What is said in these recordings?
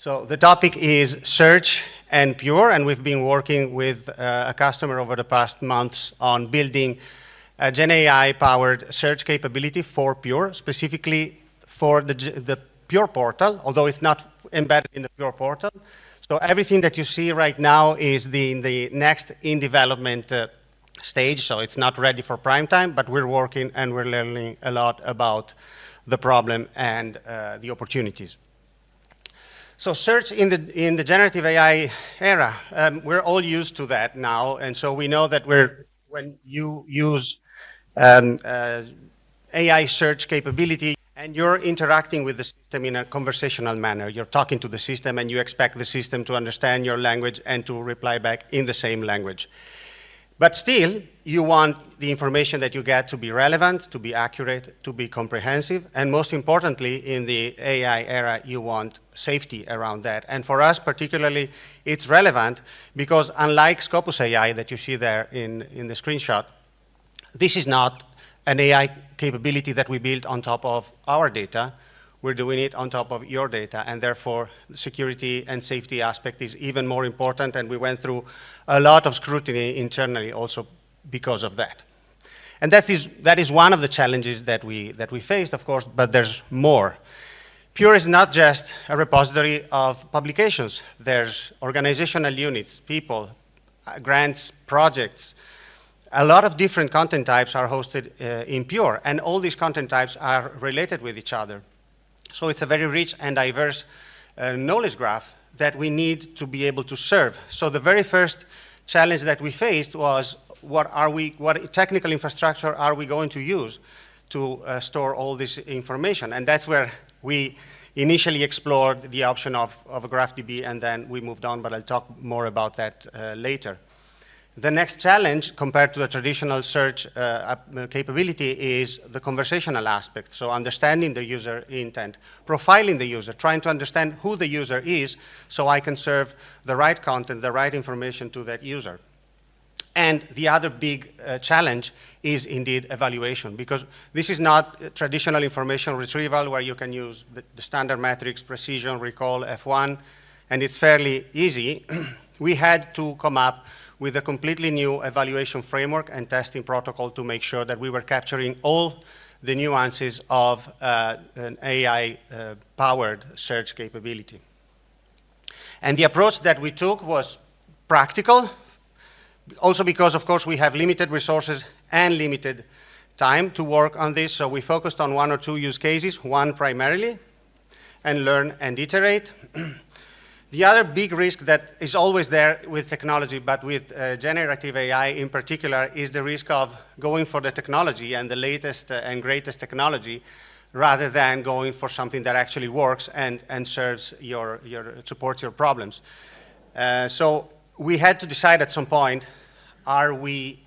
So the topic is search and Pure, and we've been working with a customer over the past months on building a Gen AI-powered search capability for Pure, specifically for the Pure portal, although it's not embedded in the Pure portal. So everything that you see right now is the next in development stage, so it's not ready for prime time, but we're working and we're learning a lot about the problem and the opportunities. So search in the generative AI era, we're all used to that now, and so we know that when you use AI search capability and you're interacting with the system in a conversational manner, you're talking to the system and you expect the system to understand your language and to reply back in the same language. But still, you want the information that you get to be relevant, to be accurate, to be comprehensive, and most importantly, in the AI era, you want safety around that. And for us, particularly, it's relevant because unlike Scopus AI that you see there in the screenshot, this is not an AI capability that we built on top of our data. We're doing it on top of your data, and therefore the security and safety aspect is even more important, and we went through a lot of scrutiny internally also because of that. And that is one of the challenges that we faced, of course, but there's more. Pure is not just a repository of publications. There's organizational units, people, grants, projects. A lot of different content types are hosted in Pure, and all these content types are related with each other. So it's a very rich and diverse knowledge graph that we need to be able to serve. So the very first challenge that we faced was what technical infrastructure are we going to use to store all this information? And that's where we initially explored the option of a GraphDB, and then we moved on, but I'll talk more about that later. The next challenge compared to the traditional search capability is the conversational aspect. So understanding the user intent, profiling the user, trying to understand who the user is so I can serve the right content, the right information to that user. And the other big challenge is indeed evaluation, because this is not traditional information retrieval where you can use the standard metrics, precision, recall, F1, and it's fairly easy. We had to come up with a completely new evaluation framework and testing protocol to make sure that we were capturing all the nuances of an AI-powered search capability. And the approach that we took was practical, also because, of course, we have limited resources and limited time to work on this, so we focused on one or two use cases, one primarily, and learn and iterate. The other big risk that is always there with technology, but with generative AI in particular, is the risk of going for the technology and the latest and greatest technology rather than going for something that actually works and serves supports your problems. So we had to decide at some point, are we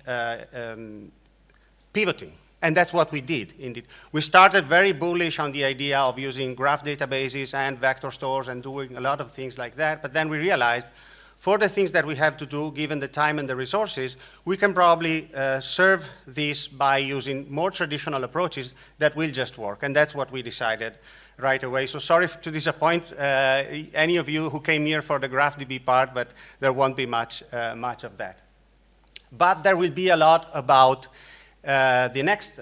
pivoting? And that's what we did, indeed. We started very bullish on the idea of using graph databases and vector stores and doing a lot of things like that, but then we realized for the things that we have to do, given the time and the resources, we can probably serve this by using more traditional approaches that will just work, and that's what we decided right away. So sorry to disappoint any of you who came here for the GraphDB part, but there won't be much of that. But there will be a lot about the next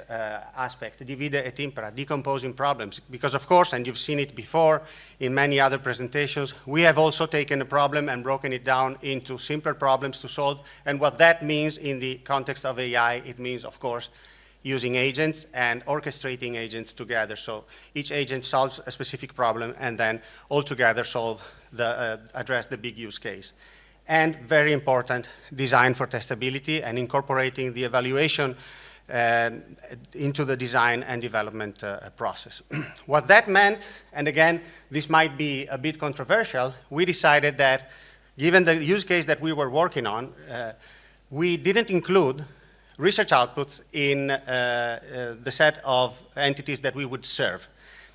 aspect, divide et impera, decomposing problems, because of course, and you've seen it before in many other presentations, we have also taken a problem and broken it down into simpler problems to solve, and what that means in the context of AI, it means, of course, using agents and orchestrating agents together. So each agent solves a specific problem, and then all together address the big use case. And very important, design for testability and incorporating the evaluation into the design and development process. What that meant, and again, this might be a bit controversial, we decided that given the use case that we were working on, we didn't include research outputs in the set of entities that we would serve.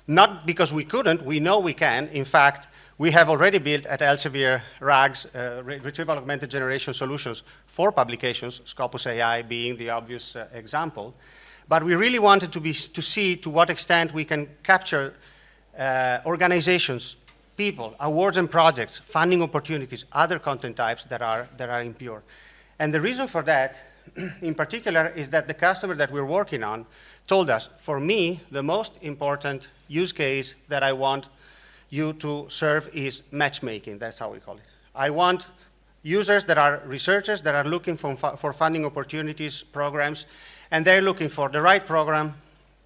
Not because we couldn't, we know we can. In fact, we have already built at Elsevier RAGs, retrieval-augmented generation solutions for publications, Scopus AI being the obvious example. But we really wanted to see to what extent we can capture organizations people, awards and projects, funding opportunities, other content types that are in Pure. And the reason for that, in particular, is that the customer that we're working on told us, for me, the most important use case that I want you to serve is matchmaking. That's how we call it. I want users that are researchers that are looking for funding opportunities, programs, and they're looking for the right program,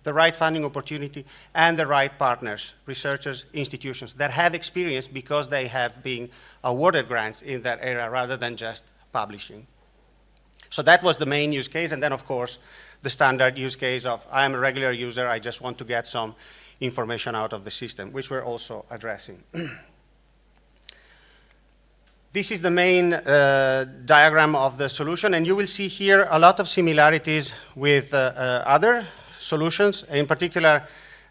the right funding opportunity, and the right partners, researchers, institutions that have experience because they have been awarded grants in that area rather than just publishing. So that was the main use case, and then of course the standard use case of I'm a regular user, I just want to get some information out of the system, which we're also addressing. This is the main diagram of the solution, and you will see here a lot of similarities with other solutions, in particular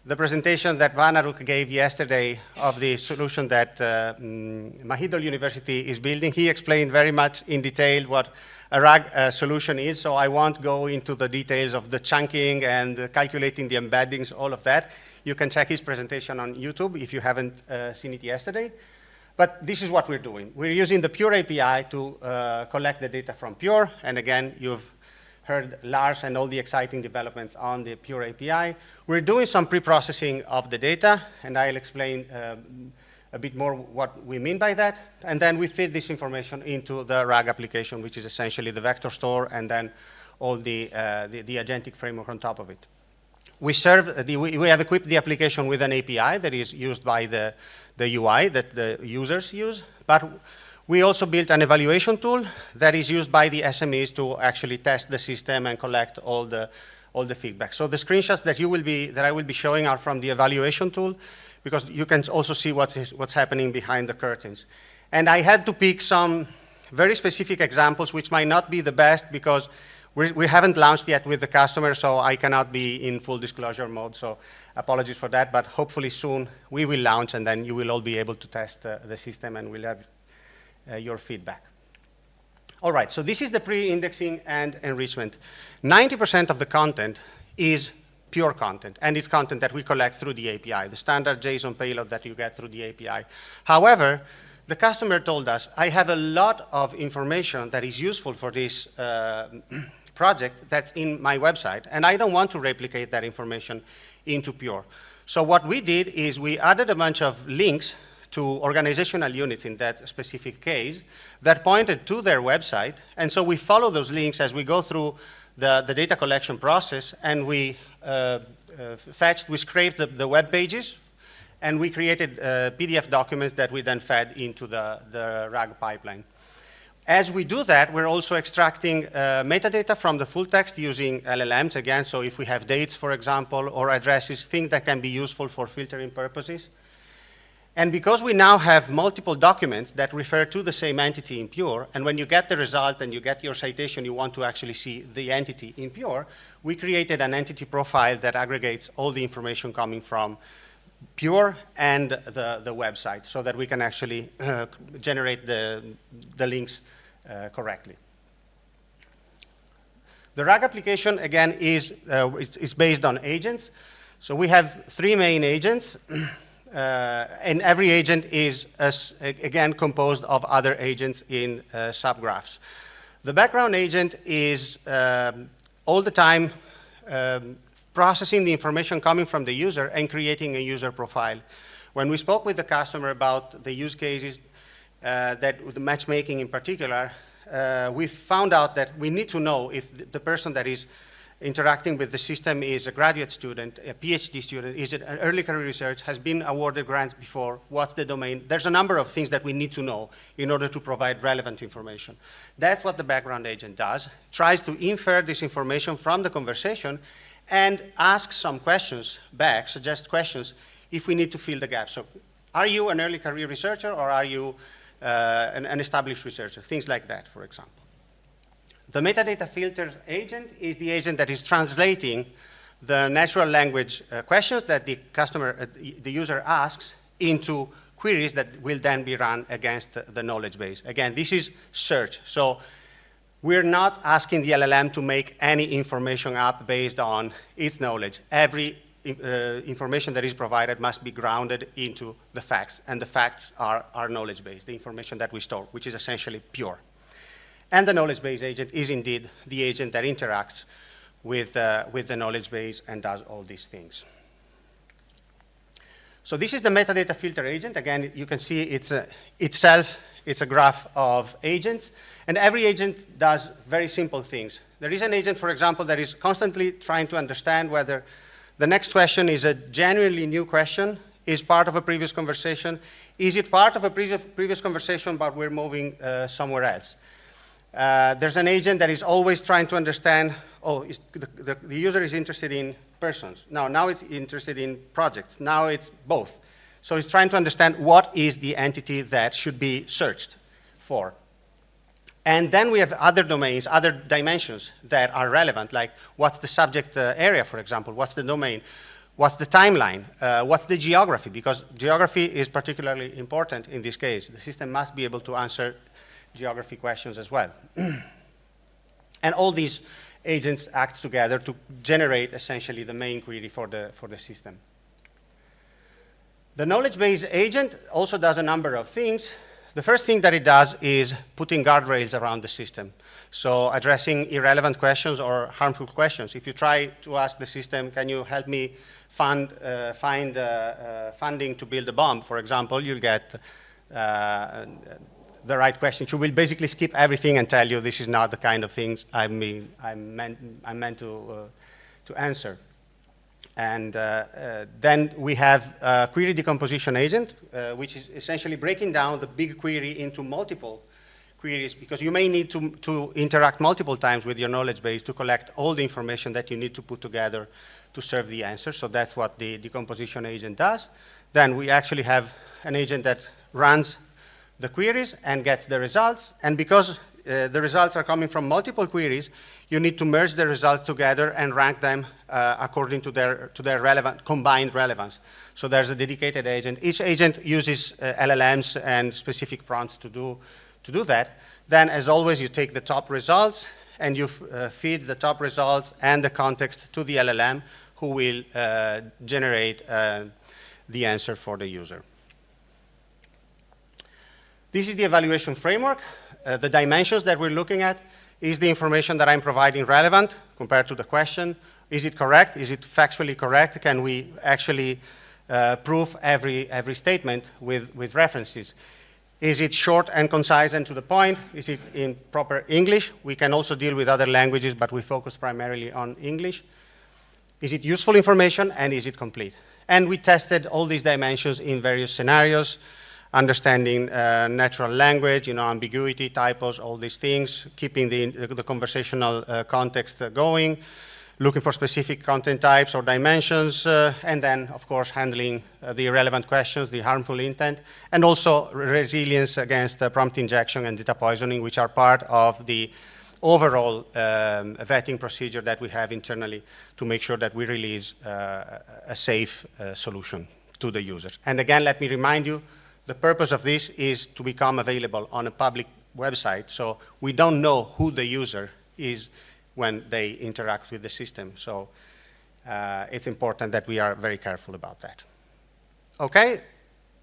the presentation that Vanaruk gave yesterday of the solution that Mahidol University is building. He explained very much in detail what a RAG solution is, so I won't go into the details of the chunking and calculating the embeddings, all of that. You can check his presentation on YouTube if you haven't seen it yesterday. But this is what we're doing. We're using the Pure API to collect the data from Pure, and again, you've heard Lars and all the exciting developments on the Pure API. We're doing some pre-processing of the data, and I'll explain a bit more what we mean by that. And then we feed this information into the RAG application, which is essentially the vector store and then all the agentic framework on top of it. We have equipped the application with an API that is used by the UI that the users use, but we also built an evaluation tool that is used by the SMEs to actually test the system and collect all the feedback. So the screenshots that I will be showing are from the evaluation tool, because you can also see what's happening behind the curtains. And I had to pick some very specific examples, which might not be the best because we haven't launched yet with the customer, so I cannot be in full disclosure mode, so apologies for that, but hopefully soon we will launch and then you will all be able to test the system and we'll have your feedback. All right, so this is the pre-indexing and enrichment. 90% of the content is pure content, and it's content that we collect through the API, the standard JSON payload that you get through the API. However, the customer told us, I have a lot of information that is useful for this project that's in my website, and I don't want to replicate that information into Pure. So what we did is we added a bunch of links to organizational units in that specific case that pointed to their website, and so we follow those links as we go through the data collection process, and we scraped the web pages, and we created PDF documents that we then fed into the RAG pipeline. As we do that, we're also extracting metadata from the full text using LLMs again, so if we have dates, for example, or addresses, things that can be useful for filtering purposes. And because we now have multiple documents that refer to the same entity in Pure, and when you get the result and you get your citation, you want to actually see the entity in Pure, we created an entity profile that aggregates all the information coming from Pure and the website so that we can actually generate the links correctly. The RAG application, again, is based on agents. So we have 3 main agents. And every agent is, again, composed of other agents in subgraphs. The background agent is all the time processing the information coming from the user and creating a user profile. When we spoke with the customer about the use cases, with the matchmaking in particular, we found out that we need to know if the person that is interacting with the system is a graduate student, a PhD student, is it an early career research, has been awarded grants before, what's the domain? There's a number of things that we need to know in order to provide relevant information. That's what the background agent does, tries to infer this information from the conversation and ask some questions back, suggest questions, if we need to fill the gap. So are you an early career researcher or are you an established researcher? Things like that, for example. The metadata filter agent is the agent that is translating the natural language questions that the customer, the user asks into queries that will then be run against the knowledge base. Again, this is search. So we're not asking the LLM to make any information up based on its knowledge. Every information that is provided must be grounded into the facts, and the facts are our knowledge base, the information that we store, which is essentially pure. And the knowledge base agent is indeed the agent that interacts with the knowledge base and does all these things. So this is the metadata filter agent. Again, you can see it's a graph of agents, and every agent does very simple things. There is an agent, for example, that is constantly trying to understand whether the next question is a genuinely new question, is part of a previous conversation, is it part of a previous conversation but we're moving somewhere else. There's an agent that is always trying to understand, the user is interested in persons. Now it's interested in projects. Now it's both. So it's trying to understand what is the entity that should be searched for. And then we have other domains, other dimensions that are relevant, like what's the subject area, for example, what's the domain, what's the timeline, what's the geography, because geography is particularly important in this case. The system must be able to answer geography questions as well. And all these agents act together to generate essentially the main query for the system. The knowledge base agent also does a number of things. The first thing that it does is putting guardrails around the system. So addressing irrelevant questions or harmful questions. If you try to ask the system, can you help me find funding to build a bomb, for example, you'll get the right question. She will basically skip everything and tell you this is not the kind of things I'm meant to answer. And then we have a query decomposition agent, which is essentially breaking down the big query into multiple queries, because you may need to interact multiple times with your knowledge base to collect all the information that you need to put together to serve the answer. So that's what the decomposition agent does. Then we actually have an agent that runs the queries and gets the results. And because the results are coming from multiple queries, you need to merge the results together and rank them according to their relevant, combined relevance. So there's a dedicated agent. Each agent uses LLMs and specific prompts to do that. Then, as always, you take the top results and you feed the top results and the context to the LLM, who will generate the answer for the user. This is the evaluation framework. The dimensions that we're looking at: is the information that I'm providing relevant compared to the question? Is it correct? Is it factually correct? Can we actually prove every statement with references? Is it short and concise and to the point? Is it in proper English? We can also deal with other languages, but we focus primarily on English. Is it useful information, and is it complete? And we tested all these dimensions in various scenarios, understanding natural language, ambiguity, typos, all these things, keeping the conversational context going, looking for specific content types or dimensions, and then, of course, handling the irrelevant questions, the harmful intent, and also resilience against prompt injection and data poisoning, which are part of the overall vetting procedure that we have internally to make sure that we release a safe solution to the users. And again, let me remind you, the purpose of this is to become available on a public website, so we don't know who the user is when they interact with the system. So it's important that we are very careful about that. Okay,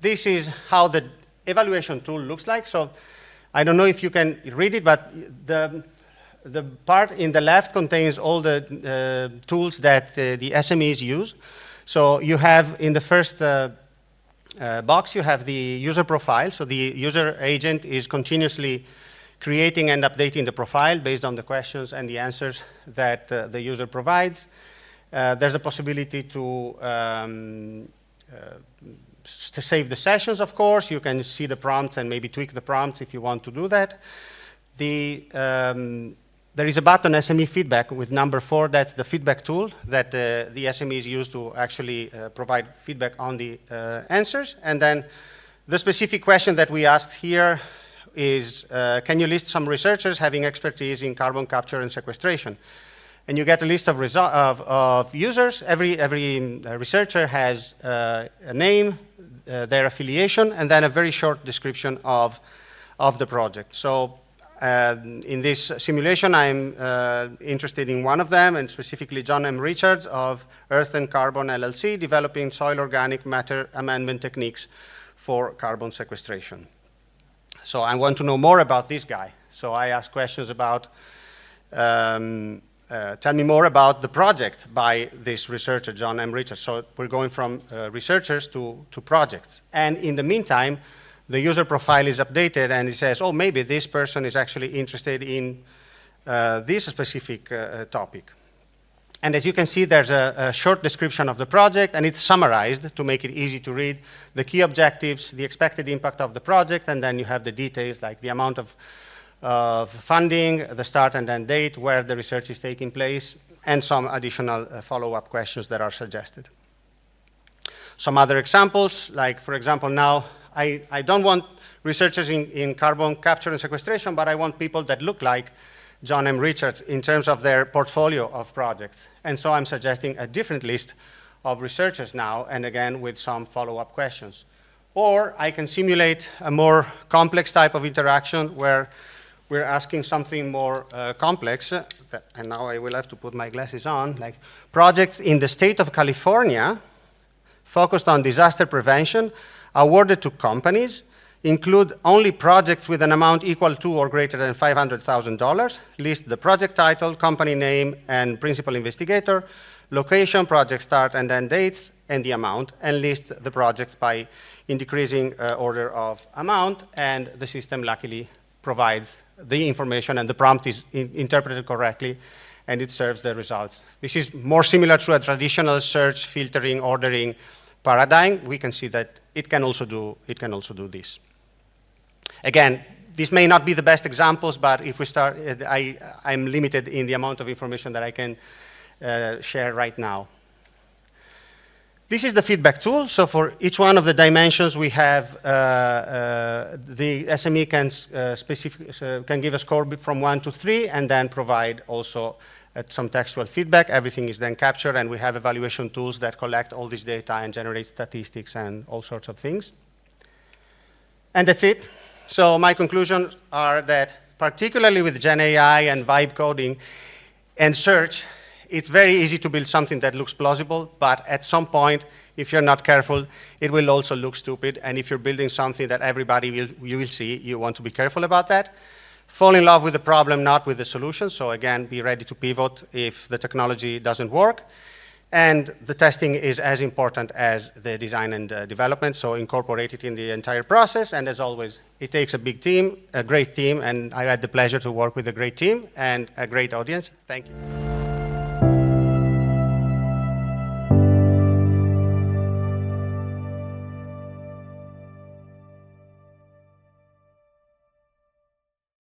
this is how the evaluation tool looks like. So I don't know if you can read it, but the part in the left contains all the tools that the SMEs use. So you have in the first box, you have the user profile. So the user agent is continuously creating and updating the profile based on the questions and the answers that the user provides. There's a possibility to save the sessions, of course. You can see the prompts and maybe tweak the prompts if you want to do that. There is a button, SME feedback, with number 4. That's the feedback tool that the SMEs use to actually provide feedback on the answers. And then the specific question that we asked here is, can you list some researchers having expertise in carbon capture and sequestration? And you get a list of users. Every researcher has a name, their affiliation, and then a very short description of the project. So In this simulation, I'm interested in one of them, and specifically John M. Richards of Earth and Carbon LLC, developing soil organic matter amendment techniques for carbon sequestration. So I want to know more about this guy. So I ask questions about, tell me more about the project by this researcher, John M. Richards. So we're going from researchers to projects. And in the meantime, the user profile is updated and it says, oh, maybe this person is actually interested in this specific topic. And as you can see, there's a short description of the project, and it's summarized to make it easy to read, the key objectives, the expected impact of the project, and then you have the details like the amount of funding, the start and end date, where the research is taking place, and some additional follow-up questions that are suggested. Some other examples, like for example now, I don't want researchers in carbon capture and sequestration, but I want people that look like John M. Richards in terms of their portfolio of projects. And so I'm suggesting a different list of researchers now, and again with some follow-up questions. Or I can simulate a more complex type of interaction where we're asking something more complex, and now I will have to put my glasses on, like projects in the state of California focused on disaster prevention awarded to companies include only projects with an amount equal to or greater than $500,000, list the project title, company name, and principal investigator, location, project start and end dates, and the amount, and list the projects by in decreasing order of amount, and the system luckily provides the information, and the prompt is interpreted correctly, and it serves the results. This is more similar to a traditional search, filtering, ordering paradigm. We can see that it can also do this. Again, this may not be the best examples, but if we start, I'm limited in the amount of information that I can share right now. This is the feedback tool. So for each one of the dimensions, we have the SME can give a score from 1 to 3, and then provide also some textual feedback. Everything is then captured, and we have evaluation tools that collect all this data and generate statistics and all sorts of things. And that's it. So my conclusions are that, particularly with Gen AI and vibe coding and search, it's very easy to build something that looks plausible, but at some point, if you're not careful, it will also look stupid. And if you're building something that everybody you will see, you want to be careful about that. Fall in love with the problem, not with the solution. So again, be ready to pivot if the technology doesn't work. And the testing is as important as the design and development, so incorporate it in the entire process. And as always, it takes a big team, a great team, and I had the pleasure to work with a great team and a great audience. Thank you.